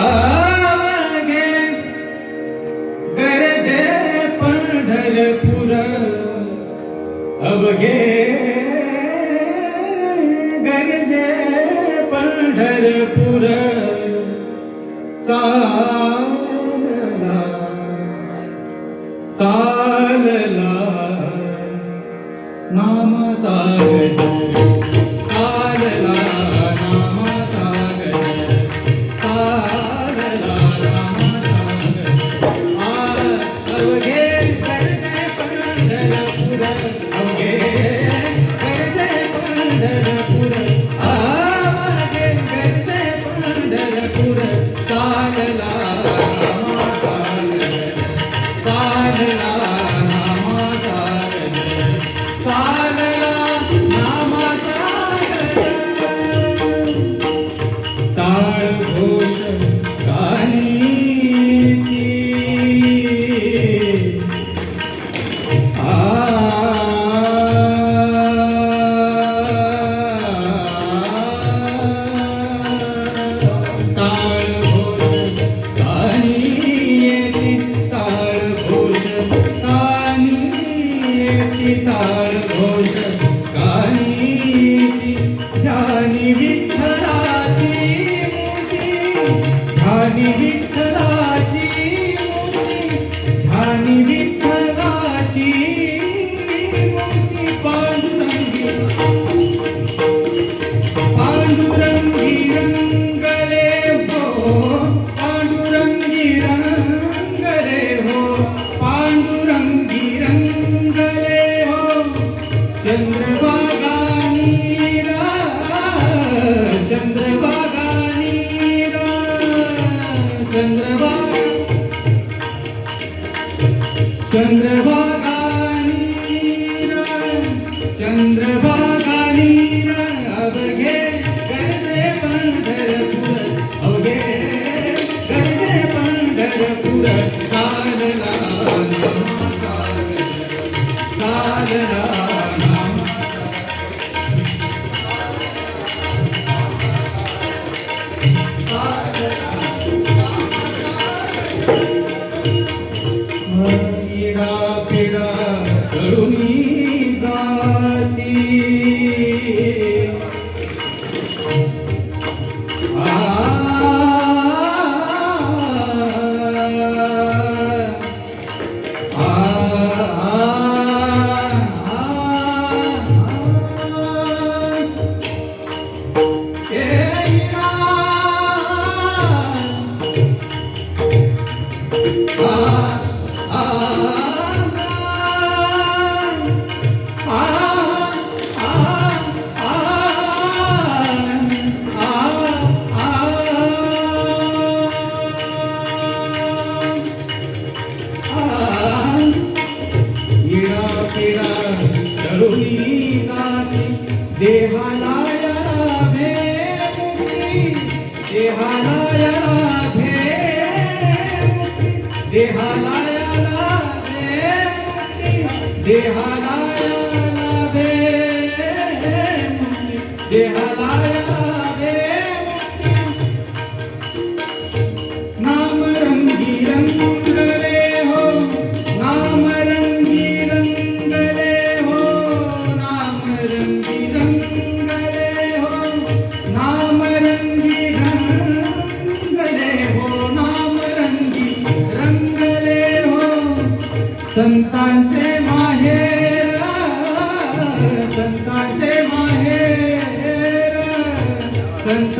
आवगे गरजे पंढरपूर अवघे गरजे पंढरपूर चालला चालला नामाचा गजर चालला नामाचा गजर चालला नामाचा गजर अवघे गरजे पंढरपूर अवघे गरजे पंढरपूर अवघे गरजे पंढरपूर चालला नामाचा गजर चालला नामाचा गजर चालला नामाचा गजर टाळ घोष कानीती टाळ घोष कानीती टाळ घोष कानीती टाळ घोष कानीती ध्यानी विठ्ठलाची मूर्ती ध्यानी विठ्ठलाची मूर्ती ध्यानी विठ्ठलाची मूर्ती पांडुरंगी पांडुरंगी रंगले हो पांडुरंगी रंगले हो पांडुरंगी रंगले हो चंद्रभागा नीरा चंद्रभागा नीरा चंद्रभागा चंद्रभागा नीरा चंद्रभागा नीरा अवघे गरजे पंढरपूर अवघे गरजे पंढरपूर चालला नामाचा गजर चालला नामाचा इडा पिडा कळुनी जाती देहाला लाभे मुक्ती देहाला लाभे मुक्ती देहाला लाभे मुक्ती देहाला लाभे मुक्ती देहाला लाभे मुक्ती नाम रंगी रंगले हो नाम रंगी रंगले हो नाम रंगी रंगले हो नाम रंगी रंगले हो नाम रंगी रंगले हो संतांचे माहेर संतांचे माहेर संत